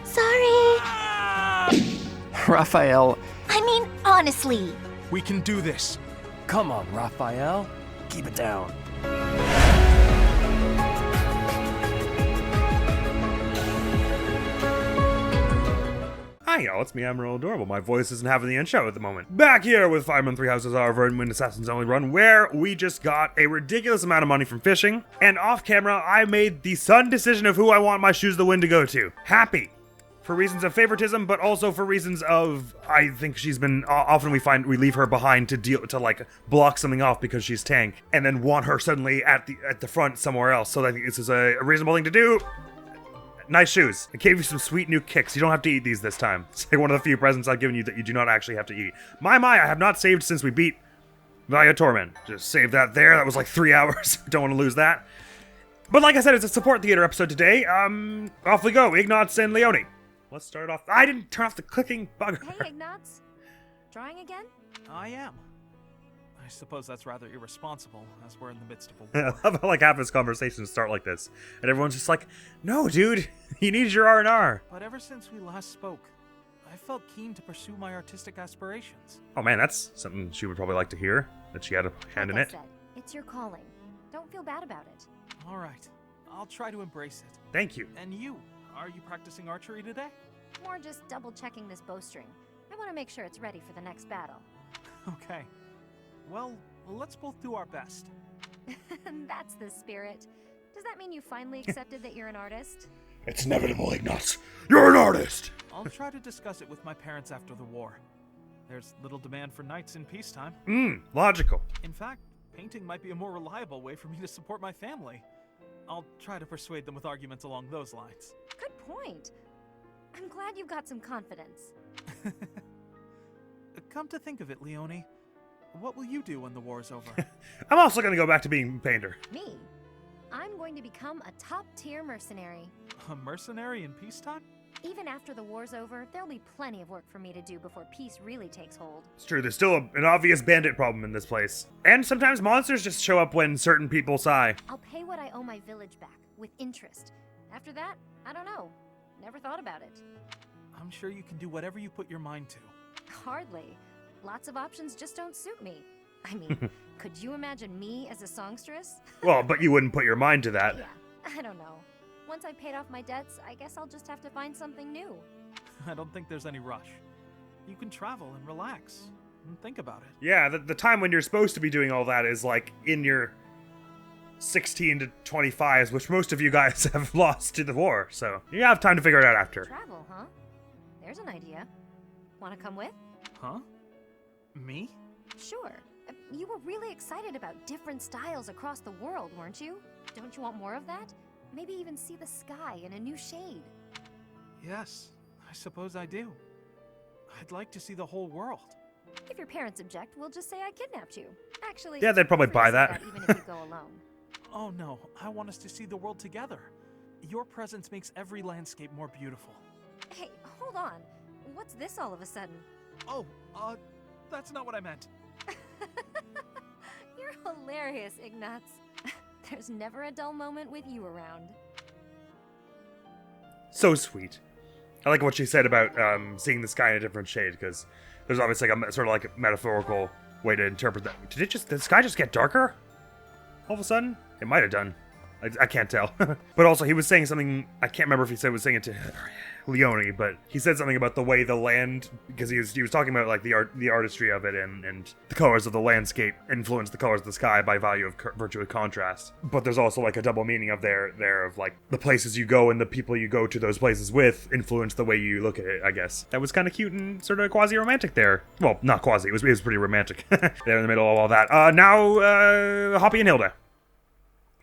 Sorry. Raphael. I mean, honestly. We can do this. Come on, Raphael. Keep it down. Hi y'all, it's me, Admiral Adorable. My voice isn't having the intro at the moment. Back here with 5 Month 3 Houses, our Verdant Assassin's Only run, where we just got a ridiculous amount of money from fishing, and off camera, I made the sudden decision of who I want my Shoes of the Wind to go to. Happy. For reasons of favoritism, but also for reasons of, I think she's been, often we leave her behind to like block something off because she's tank, and then want her suddenly at the front somewhere else. So I think this is a reasonable thing to do. Nice shoes. I gave you some sweet new kicks. You don't have to eat these this time. It's like one of the few presents I've given you that you do not actually have to eat. My, I have not saved since we beat Valia Torment. Just save that there. That was like 3 hours. Don't want to lose that. But like I said, it's a support theater episode today. Off we go. Ignatz and Leone. Let's start off. I didn't turn off the clicking bugger. Hey, Ignatz. Drawing again? I am. I suppose that's rather irresponsible, as we're in the midst of a war. I love how like half his conversations start like this, and everyone's just like, "No, dude, you need your R&R." But ever since we last spoke, I felt keen to pursue my artistic aspirations. Oh man, that's something she would probably like to hear, that she had a hand in Like I it. said, it's your calling. Don't feel bad about it. All right, I'll try to embrace it. Thank you. And you, are you practicing archery today? More just double-checking this bowstring. I want to make sure it's ready for the next battle. Okay. Well, let's both do our best. That's the spirit. Does that mean you finally accepted that you're an artist? It's inevitable, Ignatz. You're an artist! I'll try to discuss it with my parents after the war. There's little demand for knights in peacetime. Logical. In fact, painting might be a more reliable way for me to support my family. I'll try to persuade them with arguments along those lines. Good point. I'm glad you've got some confidence. Come to think of it, Leone, what will you do when the war's over? I'm also gonna go back to being a painter. Me? I'm going to become a top-tier mercenary. A mercenary in peacetime? Even after the war's over, there'll be plenty of work for me to do before peace really takes hold. It's true, there's still an obvious bandit problem in this place. And sometimes monsters just show up when certain people sigh. I'll pay what I owe my village back, with interest. After that, I don't know. Never thought about it. I'm sure you can do whatever you put your mind to. Hardly. Lots of options just don't suit me. I mean, could you imagine me as a songstress? Well, but you wouldn't put your mind to that. Yeah, I don't know. Once I've paid off my debts, I guess I'll just have to find something new. I don't think there's any rush. You can travel and relax and think about it. Yeah, the time when you're supposed to be doing all that is like in your 16 to 25s, which most of you guys have lost to the war, so you have time to figure it out after. Travel, huh? There's an idea. Want to come with? Huh? Me? Sure. You were really excited about different styles across the world, weren't you? Don't you want more of that? Maybe even see the sky in a new shade. Yes, I suppose I do. I'd like to see the whole world. If your parents object, we'll just say I kidnapped you. Actually, Yeah, they'd probably feel free to buy say that. even if you go alone. Oh no, I want us to see the world together. Your presence makes every landscape more beautiful. Hey, hold on. What's this all of a sudden? Oh, that's not what I meant. You're hilarious, Ignatz. There's never a dull moment with you around. So sweet. I like what she said about seeing the sky in a different shade, because there's obviously like a sort of like a metaphorical way to interpret that. Did the sky just get darker? All of a sudden? It might have done. I can't tell. But also, he was saying something, I can't remember if he said he was saying it to Leone, but he said something about the way the land, because he was talking about like the artistry of it and the colors of the landscape influence the colors of the sky by virtue of contrast. But there's also like a double meaning of there of like the places you go and the people you go to those places with influence the way you look at it, I guess. That was kind of cute and sort of quasi-romantic there. Well, not quasi, it was pretty romantic there in the middle of all that. Now, Hoppy and Hilda.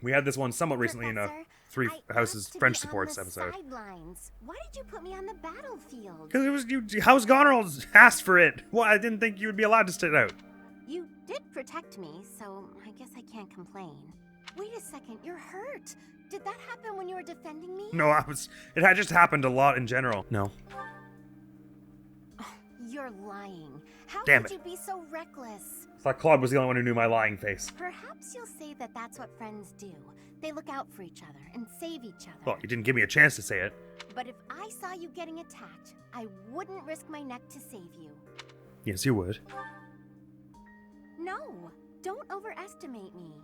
We had this one somewhat recently in a Three Houses French Supports episode. Sidelines. Why did you put me on the battlefield? Because it was you. House Goneril asked for it. Well, I didn't think you would be allowed to sit out. You did protect me, so I guess I can't complain. Wait a second, you're hurt. Did that happen when you were defending me? No, it had just happened a lot in general. No. Oh, you're lying. How Damn could it. you be so reckless? thought Claude was the only one who knew my lying face. Perhaps you'll say that that's what friends do. They look out for each other and save each other. Well, you didn't give me a chance to say it. But if I saw you getting attacked, I wouldn't risk my neck to save you. Yes, you would. No, don't overestimate me.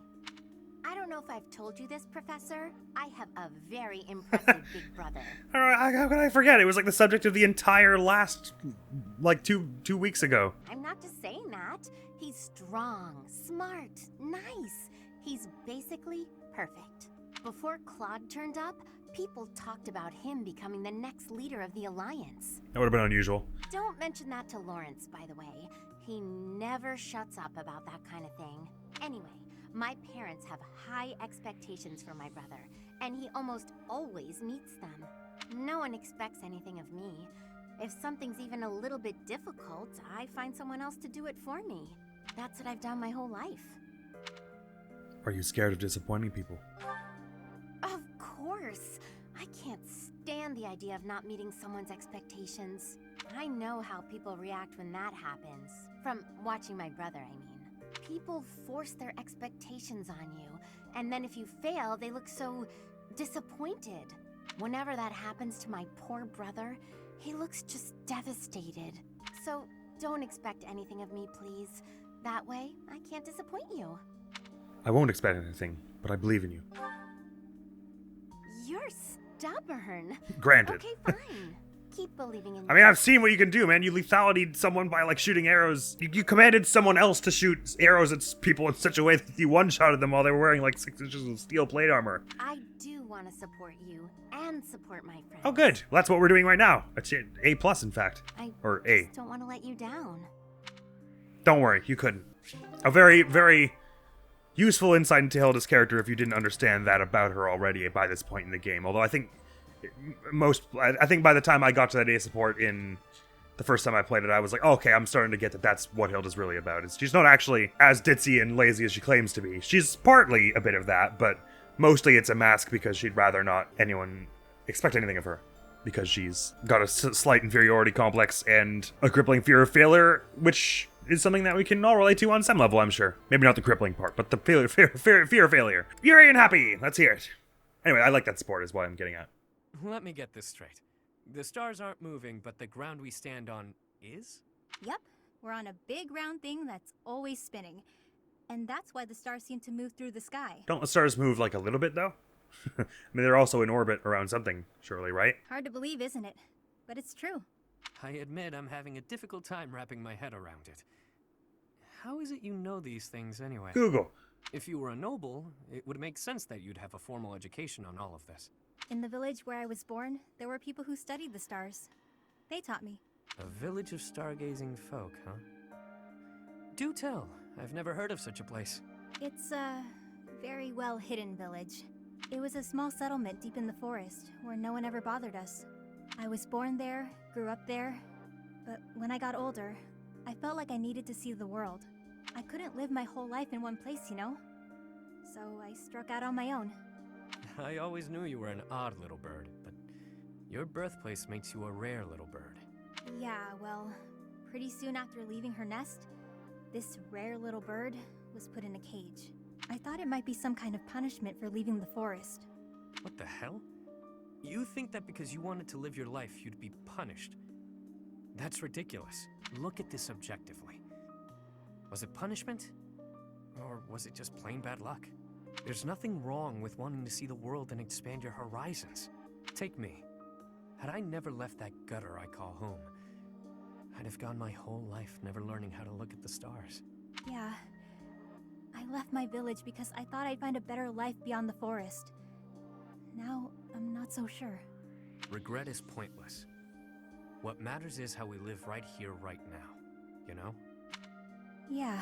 I don't know if I've told you this, Professor. I have a very impressive big brother. How could I forget? It was like the subject of the entire last, like, two weeks ago. I'm not just saying that. He's strong, smart, nice. He's basically perfect. Before Claude turned up, people talked about him becoming the next leader of the Alliance. That would have been unusual. Don't mention that to Lawrence, by the way. He never shuts up about that kind of thing. Anyway, my parents have high expectations for my brother, and he almost always meets them. No one expects anything of me. If something's even a little bit difficult, I find someone else to do it for me. That's what I've done my whole life. Are you scared of disappointing people? Of course. I can't stand the idea of not meeting someone's expectations. I know how people react when that happens. From watching my brother, I mean. People force their expectations on you, and then if you fail, they look so disappointed. Whenever that happens to my poor brother, he looks just devastated. So don't expect anything of me, please. That way, I can't disappoint you. I won't expect anything, but I believe in you. You're stubborn. Granted. Okay, fine. Keep believing in me. I mean, I've seen what you can do, man. You lethality'd someone by, like, shooting arrows. You commanded someone else to shoot arrows at people in such a way that you one-shotted them while they were wearing, like, 6 inches of steel plate armor. I do want to support you and support my friends. Oh, good. Well, that's what we're doing right now. That's A+, in fact. Or A. Just don't want to let you down. Don't worry, you couldn't. A very, very useful insight into Hilda's character if you didn't understand that about her already by this point in the game. Although I think by the time I got to that A support in the first time I played it, I was like, oh, okay, I'm starting to get that that's what Hilda's really about. She's not actually as ditzy and lazy as she claims to be. She's partly a bit of that, but mostly it's a mask because she'd rather not anyone expect anything of her. Because she's got a slight inferiority complex and a crippling fear of failure, which is something that we can all relate to on some level, I'm sure. Maybe not the crippling part, but the fear of failure. Fury and happy! Let's hear it. Anyway, I like that support is what I'm getting at. Let me get this straight. The stars aren't moving, but the ground we stand on is? Yep, we're on a big round thing that's always spinning. And that's why the stars seem to move through the sky. Don't the stars move like a little bit, though? I mean, they're also in orbit around something, surely, right? Hard to believe, isn't it? But it's true. I admit I'm having a difficult time wrapping my head around it. How is it you know these things anyway? Google. If you were a noble, it would make sense that you'd have a formal education on all of this. In the village where I was born, there were people who studied the stars. They taught me. A village of stargazing folk, huh? Do tell. I've never heard of such a place. It's a very well hidden village. It was a small settlement deep in the forest where no one ever bothered us. I was born there, grew up there, but when I got older, I felt like I needed to see the world. I couldn't live my whole life in one place, you know? So I struck out on my own. I always knew you were an odd little bird, but your birthplace makes you a rare little bird. Yeah, well, pretty soon after leaving her nest, this rare little bird was put in a cage. I thought it might be some kind of punishment for leaving the forest. What the hell? You think that because you wanted to live your life, you'd be punished? That's ridiculous. Look at this objectively. Was it punishment? Or was it just plain bad luck? There's nothing wrong with wanting to see the world and expand your horizons. Take me. Had I never left that gutter I call home, I'd have gone my whole life never learning how to look at the stars. Yeah. I left my village because I thought I'd find a better life beyond the forest. Now, I'm not so sure. Regret is pointless. What matters is how we live right here, right now. You know? Yeah,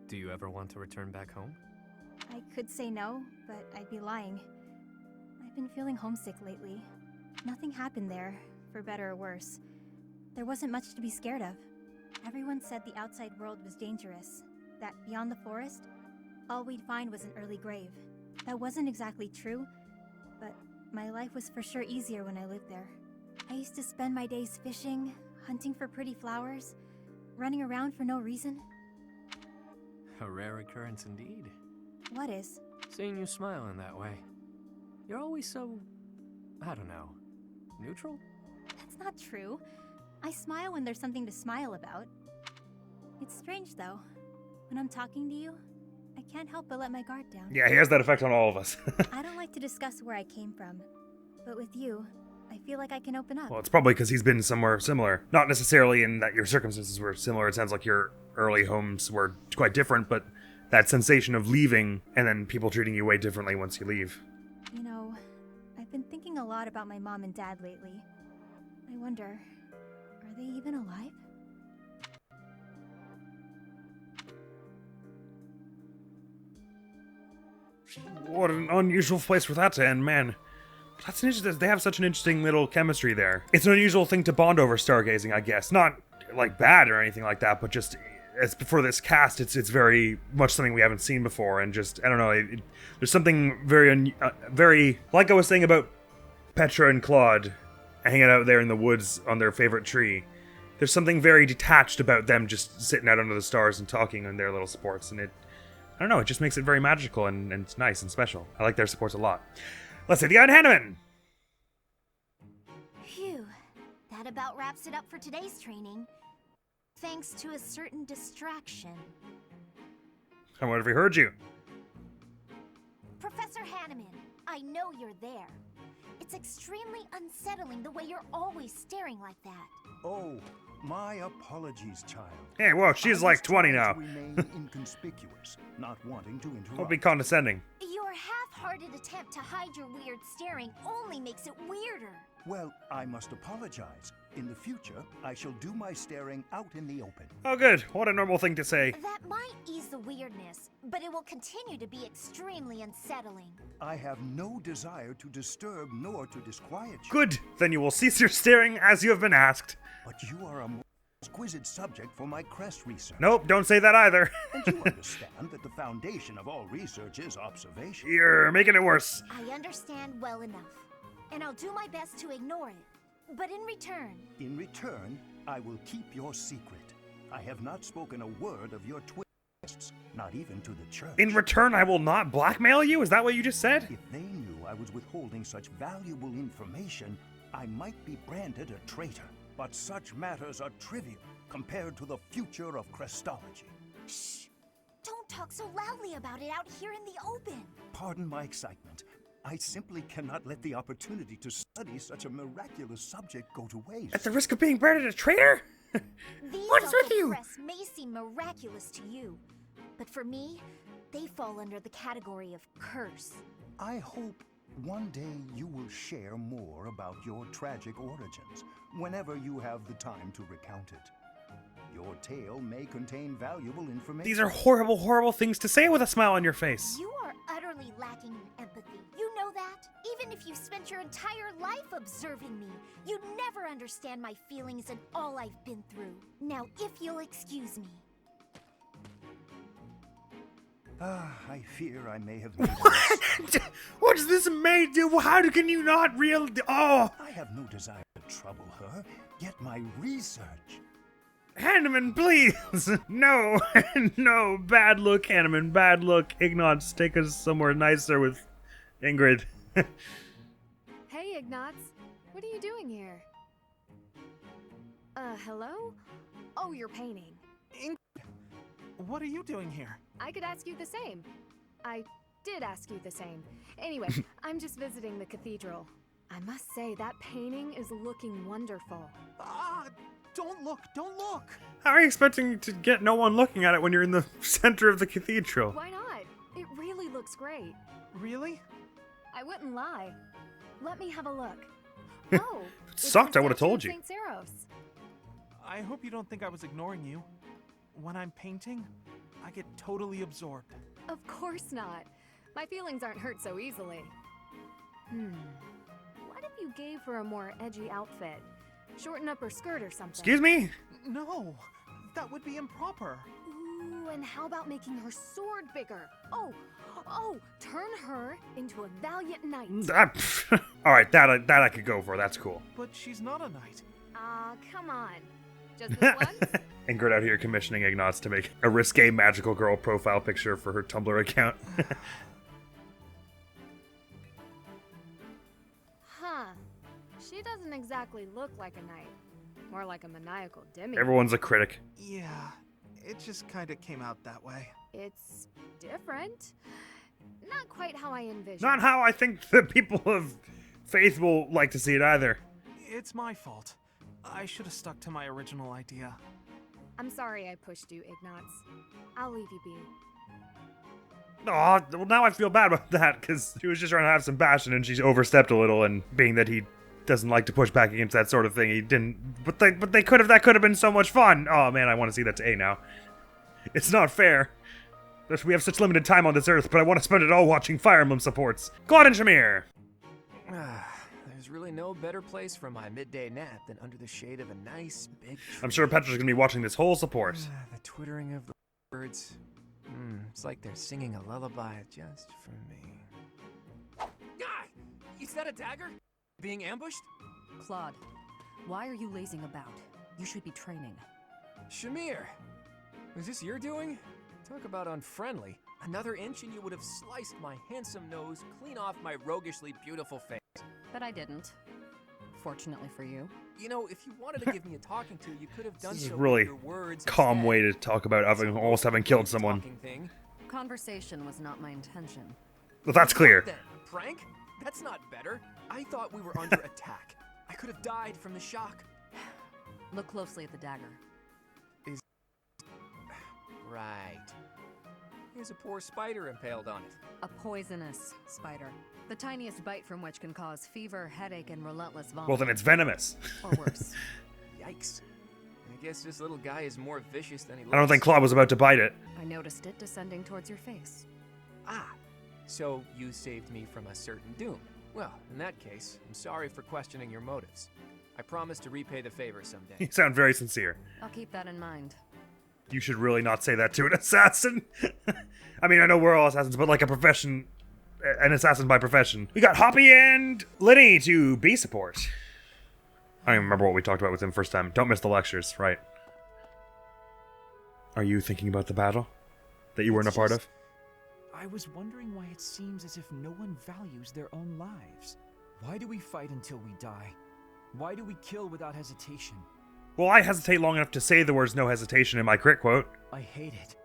Do you ever want to return back home? I could say no, but I'd be lying. I've been feeling homesick lately. Nothing happened there, for better or worse. There wasn't much to be scared of. Everyone said the outside world was dangerous, that beyond the forest, all we'd find was an early grave. That wasn't exactly true, but my life was for sure easier when I lived there. I used to spend my days fishing, hunting for pretty flowers, running around for no reason? A rare occurrence indeed. What is? Seeing you smile in that way. You're always so, I don't know, neutral? That's not true. I smile when there's something to smile about. It's strange, though. When I'm talking to you, I can't help but let my guard down. Yeah, he has that effect on all of us. I don't like to discuss where I came from, but with you, I feel like I can open up. Well, it's probably because he's been somewhere similar. Not necessarily in that your circumstances were similar. It sounds like your early homes were quite different, but that sensation of leaving and then people treating you way differently once you leave. You know, I've been thinking a lot about my mom and dad lately. I wonder, are they even alive? What an unusual place for that to end, man. That's an interesting. They have such an interesting little chemistry there. It's an unusual thing to bond over stargazing, I guess. Not like bad or anything like that, but just as for this cast, it's very much something we haven't seen before, and just I don't know. There's something very like I was saying about Petra and Claude hanging out there in the woods on their favorite tree. There's something very detached about them just sitting out under the stars and talking on their little sports, and I don't know, it just makes it very magical and it's nice and special. I like their supports a lot. Let's say the Iron Hanneman! Phew. That about wraps it up for today's training. Thanks to a certain distraction. I wonder if he heard you. Professor Hanneman, I know you're there. It's extremely unsettling the way you're always staring like that. Oh, my apologies, child. Hey, whoa, she's like 20 now. To remain inconspicuous, not wanting to interrupt. Don't be condescending. Your half-hearted attempt to hide your weird staring only makes it weirder. Well, I must apologize. In the future, I shall do my staring out in the open. Oh, good. What a normal thing to say. That might ease the weirdness, but it will continue to be extremely unsettling. I have no desire to disturb nor to disquiet you. Good. Then you will cease your staring as you have been asked. But you are a more exquisite subject for my crest research. Nope, don't say that either. And you understand that the foundation of all research is observation. You're making it worse. I understand well enough, and I'll do my best to ignore it. But in return... In return, I will keep your secret. I have not spoken a word of your twists, not even to the church. In return, I will not blackmail you? Is that what you just said? If they knew I was withholding such valuable information, I might be branded a traitor. But such matters are trivial compared to the future of Crestology. Shh! Don't talk so loudly about it out here in the open! Pardon my excitement. I simply cannot let the opportunity to study such a miraculous subject go to waste. At the risk of being branded a traitor? These What's with you? crests may seem miraculous to you, but for me, they fall under the category of curse. I hope one day you will share more about your tragic origins, whenever you have the time to recount it. Your tale may contain valuable information. These are horrible, horrible things to say with a smile on your face. You are utterly lacking in empathy. You know that? Even if you spent your entire life observing me, you'd never understand my feelings and all I've been through. Now, if you'll excuse me. I fear I may have made What does this maid do? Can you not Oh! I have no desire to trouble her, yet my research... Hanneman, please! No, no, bad look, Hanneman, bad look. Ignatz, take us somewhere nicer with Ingrid. Hey, Ignatz. What are you doing here? Hello? Oh, you're painting. What are you doing here? I could ask you the same. I did ask you the same. Anyway, I'm just visiting the cathedral. I must say, that painting is looking wonderful. Ah! Don't look! Don't look! How are you expecting to get no one looking at it when you're in the center of the cathedral? Why not? It really looks great. Really? I wouldn't lie. Let me have a look. Oh, If it sucked, I would've told you. St. Saros. I hope you don't think I was ignoring you. When I'm painting, I get totally absorbed. Of course not. My feelings aren't hurt so easily. What if you gave her a more edgy outfit? Shorten up her skirt or something. Excuse me? No! That would be improper. Ooh, and how about making her sword bigger? Oh, turn her into a valiant knight. Alright, that I could go for. That's cool. But she's not a knight. Come on. Just this once? Ingrid out here commissioning Ignatz to make a risque magical girl profile picture for her Tumblr account. Huh. She doesn't exactly look like a knight. More like a maniacal demigod. Everyone's a critic. Yeah, it just kind of came out that way. It's different. Not quite how I envisioned. Not how I think the people of Faith will like to see it either. It's my fault. I should have stuck to my original idea. I'm sorry I pushed you, Ignatz. I'll leave you be. Aw, well now I feel bad about that, because she was just trying to have some passion and she's overstepped a little, and being that he doesn't like to push back against that sort of thing, he didn't. But they could have. That could have been so much fun. Oh man, I want to see that to A now. It's not fair. We have such limited time on this earth, but I want to spend it all watching Fire Emblem supports. Claude and Shamir. There's really no better place for my midday nap than under the shade of a nice big tree. I'm sure Petra's gonna be watching this whole support. The twittering of the birds. It's like they're singing a lullaby just for me. Ah! Is that a dagger? Being ambushed? Claude, why are you lazing about? You should be training. Shamir! Was this your doing? Talk about unfriendly. Another inch and you would have sliced my handsome nose clean off my roguishly beautiful face. But I didn't. Fortunately for you. You know, if you wanted to give me a talking to, you could have done This is so a really with your words calm instead. way to talk about almost having killed someone. Talking thing. Conversation was not my intention. Well, that's clear. What then? Prank? That's not better. I thought we were under attack. I could have died from the shock. Look closely at the dagger. Right. Here's a poor spider impaled on it. A poisonous spider. The tiniest bite from which can cause fever, headache, and relentless vomit. Well, then it's venomous. Or worse. Yikes. I guess this little guy is more vicious than he looks. I don't think Claude was about to bite it. I noticed it descending towards your face. Ah, so you saved me from a certain doom. Well, in that case, I'm sorry for questioning your motives. I promise to repay the favor someday. You sound very sincere. I'll keep that in mind. You should really not say that to an assassin. I mean, I know we're all assassins, but like an assassin by profession. We got Hoppy and Liddy to B support. I don't even remember what we talked about with him first time. Don't miss the lectures, right? Are you thinking about the battle that you weren't a part of? I was wondering why it seems as if no one values their own lives. Why do we fight until we die? Why do we kill without hesitation? Well, I hesitate long enough to say the words no hesitation in my crit quote. I hate it.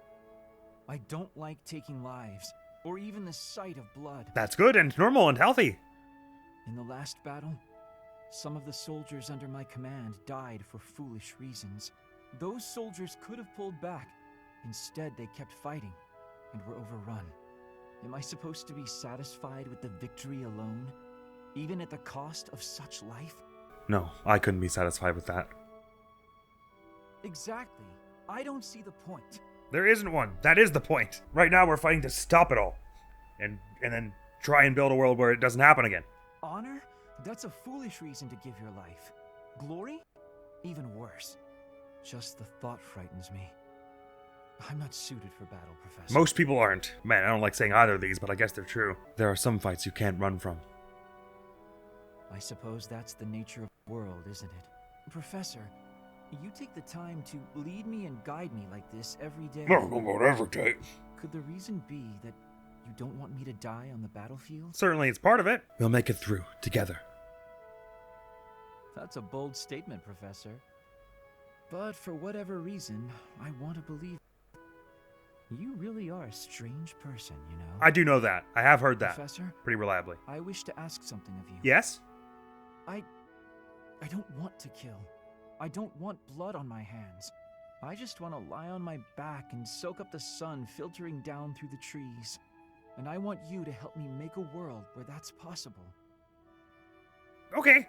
I don't like taking lives, or even the sight of blood. That's good and normal and healthy. In the last battle, some of the soldiers under my command died for foolish reasons. Those soldiers could have pulled back. Instead, they kept fighting and were overrun. Am I supposed to be satisfied with the victory alone, even at the cost of such life? No, I couldn't be satisfied with that. Exactly. I don't see the point. There isn't one. That is the point. Right now, we're fighting to stop it all. And then try and build a world where it doesn't happen again. Honor? That's a foolish reason to give your life. Glory? Even worse. Just the thought frightens me. I'm not suited for battle, Professor. Most people aren't. Man, I don't like saying either of these, but I guess they're true. There are some fights you can't run from. I suppose that's the nature of the world, isn't it? Professor, you take the time to lead me and guide me like this every day. Could the reason be that you don't want me to die on the battlefield? Certainly, it's part of it. We'll make it through together. That's a bold statement, Professor. But for whatever reason, I want to believe. You really are a strange person, you know. I do know that. I have heard that. Professor, pretty reliably. I wish to ask something of you. Yes? I don't want to kill. I don't want blood on my hands. I just want to lie on my back and soak up the sun filtering down through the trees. And I want you to help me make a world where that's possible. Okay.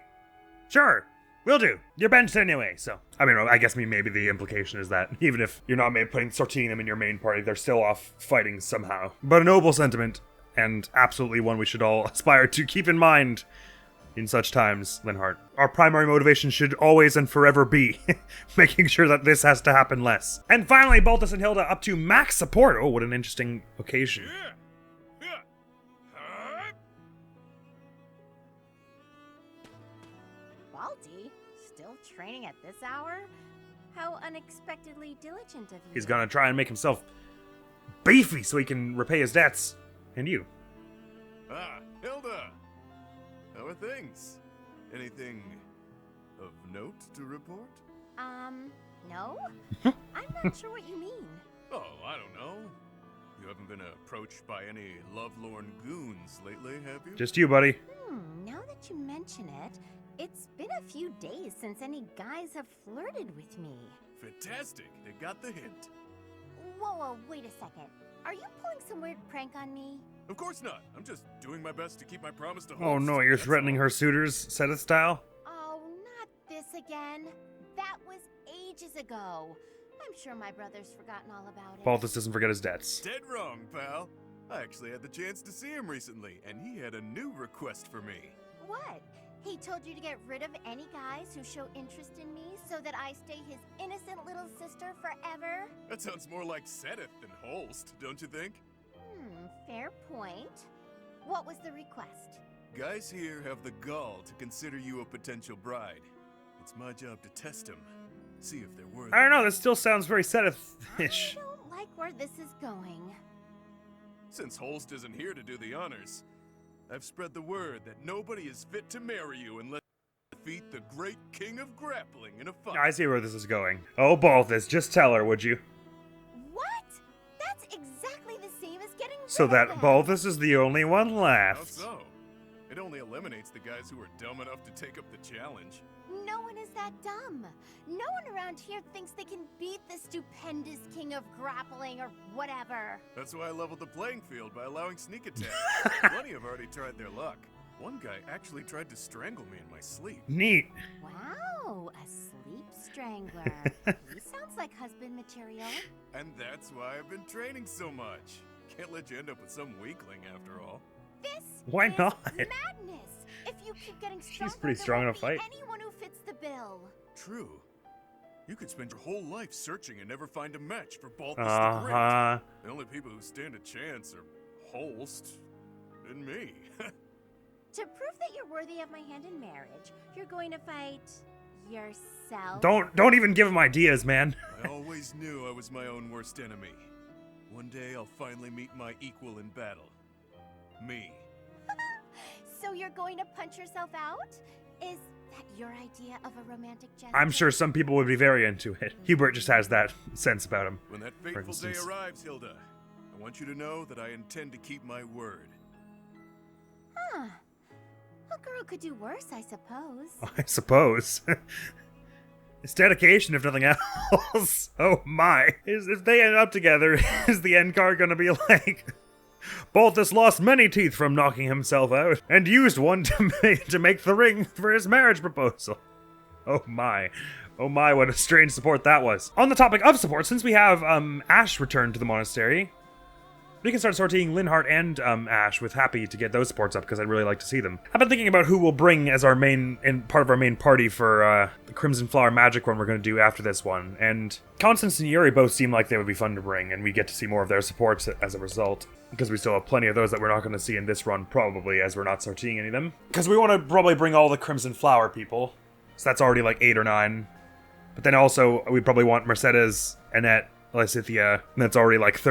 Sure. Will do. You're benched anyway, so. I mean, I guess maybe the implication is that even if you're not sorting them in your main party, they're still off fighting somehow. But a noble sentiment, and absolutely one we should all aspire to keep in mind in such times, Linhart. Our primary motivation should always and forever be making sure that this has to happen less. And finally, Balthus and Hilda up to max support. Oh, what an interesting occasion. Balti? Still training at this hour? How unexpectedly diligent of you. He's gonna try and make himself beefy so he can repay his debts. And you. Ah, Hilda! How are things? Anything of note to report? No? I'm not sure what you mean. Oh, I don't know. You haven't been approached by any lovelorn goons lately, have you? Just you, buddy. Now that you mention it, it's been a few days since any guys have flirted with me. Fantastic. They got the hint. Whoa, wait a second. Are you pulling some weird prank on me? Of course not. I'm just doing my best to keep my promise to Oh host. no, you're That's threatening all. her suitors, Sedith style? Oh, not this again. That was ages ago. I'm sure my brother's forgotten all about it. Balthus doesn't forget his debts. Dead wrong, pal. I actually had the chance to see him recently, and he had a new request for me. What? He told you to get rid of any guys who show interest in me so that I stay his innocent little sister forever? That sounds more like Sedith than Holst, don't you think? Fair point. What was the request? Guys here have the gall to consider you a potential bride. It's my job to test them, see if they're worthy. I don't know, this still sounds very Sedith-ish. I don't like where this is going. Since Holst isn't here to do the honors, I've spread the word that nobody is fit to marry you unless you defeat the great king of grappling in a fight. I see where this is going. Oh, Balthus, just tell her, would you? What? That's exactly the same as getting rid So of that them. Balthus is the only one How left. so? It only eliminates the guys who are dumb enough to take up the challenge. No one is that dumb. No one around here thinks they can beat the stupendous king of grappling or whatever. That's why I leveled the playing field by allowing sneak attacks. Plenty have already tried their luck. One guy actually tried to strangle me in my sleep. Neat. Wow, a sleep strangler. He sounds like husband material. And that's why I've been training so much. Can't let you end up with some weakling after all. This Why is not? madness. If you keep getting stronger, pretty there strong won't in a be fight. anyone who fits the bill. True. You could spend your whole life searching and never find a match for Balthus the Great. Uh-huh. The only people who stand a chance are Holst and me. To prove that you're worthy of my hand in marriage, you're going to fight yourself. Don't even give him ideas, man. I always knew I was my own worst enemy. One day I'll finally meet my equal in battle. Me. So you're going to punch yourself out? Is that your idea of a romantic gesture? I'm sure some people would be very into it. Hubert just has that sense about him. When that for fateful day instance. arrives, Hilda, I want you to know that I intend to keep my word. Huh. A girl could do worse, I suppose. I suppose. It's dedication, if nothing else. Oh my. If they end up together, is the end card gonna be like... Balthus lost many teeth from knocking himself out, and used one to make the ring for his marriage proposal. Oh my. Oh my, what a strange support that was. On the topic of support, since we have Ash returned to the monastery, we can start sorting Linhart and Ash with Happy to get those supports up, because I'd really like to see them. I've been thinking about who we'll bring as our main, and part of our main party for the Crimson Flower Magic one we're going to do after this one. And Constance and Yuri both seem like they would be fun to bring, and we get to see more of their supports as a result. Because we still have plenty of those that we're not going to see in this run, probably, as we're not sorting any of them. Because we want to probably bring all the Crimson Flower people. So that's already like 8 or 9. But then also, we probably want Mercedes, Annette, Lysithia, and that's already like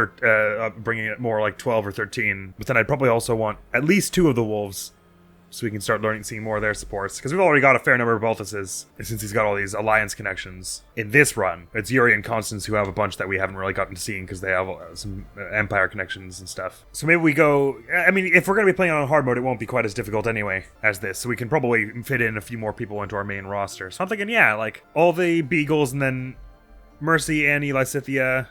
bringing it more like 12 or 13. But then I'd probably also want at least 2 of the wolves, so we can start seeing more of their supports. Because we've already got a fair number of Balthuses, since he's got all these alliance connections. In this run, it's Yuri and Constance who have a bunch that we haven't really gotten to see, because they have some Empire connections and stuff. So maybe we go... I mean, if we're going to be playing on hard mode, it won't be quite as difficult anyway as this. So we can probably fit in a few more people into our main roster. So I'm thinking, yeah, like, all the Beagles, and then Mercy, Annie, Lysithia,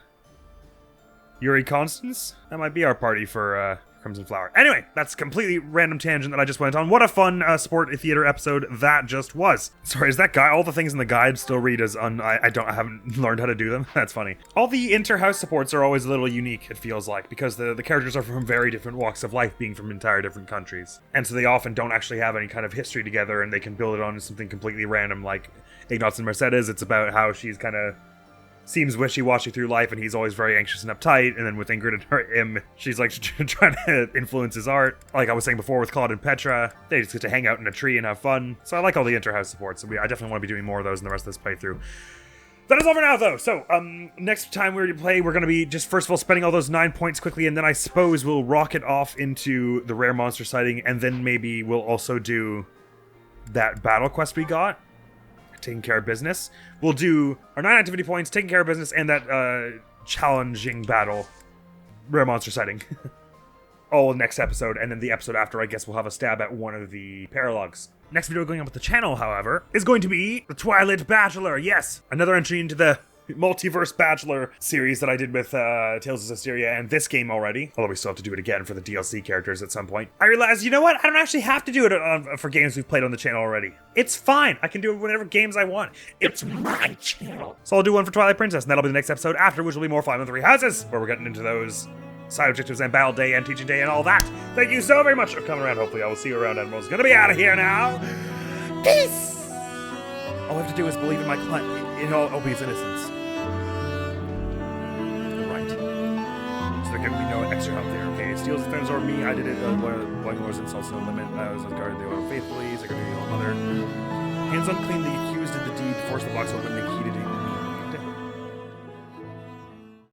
Yuri, Constance? That might be our party for Crimson Flower. Anyway, that's a completely random tangent that I just went on. What a fun Sport Theater episode that just was. Sorry, is that guy? All the things in the guide still read as I haven't learned how to do them. That's funny. All the inter-house supports are always a little unique, it feels like, because the characters are from very different walks of life, being from entire different countries. And so they often don't actually have any kind of history together, and they can build it on something completely random, like Ignatz and Mercedes. It's about how she's kind of seems wishy-washy through life, and he's always very anxious and uptight. And then with Ingrid and him, she's like trying to influence his art. Like I was saying before with Claude and Petra, they just get to hang out in a tree and have fun. So I like all the inter-house supports. I definitely want to be doing more of those in the rest of this playthrough. That is all for now, though. So, next time we play, we're going to be just, first of all, spending all those 9 points quickly, and then I suppose we'll rocket off into the rare monster sighting, and then maybe we'll also do that battle quest we got, taking care of business. We'll do our 9 activity points, taking care of business, and that challenging battle, rare monster sighting. All next episode, and then the episode after, I guess we'll have a stab at one of the paralogs. Next video going up with the channel, however, is going to be the Twilight Bachelor. Yes, another entry into the Multiverse Bachelor series that I did with Tales of Zestiria and this game already. Although we still have to do it again for the DLC characters at some point. I realized, you know what? I don't actually have to do it for games we've played on the channel already. It's fine. I can do it whatever games I want. It's my channel. So I'll do one for Twilight Princess, and that'll be the next episode, after which will be more 5 and 3 Houses, where we're getting into those side objectives and battle day and teaching day and all that. Thank you so very much for coming around. Hopefully I will see you around. Admiral's gonna be out of here now. Peace! All I have to do is believe in my client, in all Obi's innocence. Right. So they're giving me no extra help there. Okay, steals the fence over me. I did it. Blowing Lord's insults no limit. I was on guard. They were faithfully. They're gonna be all mother. Hands unclean. The accused did the deed. Forced the box open. They heated it.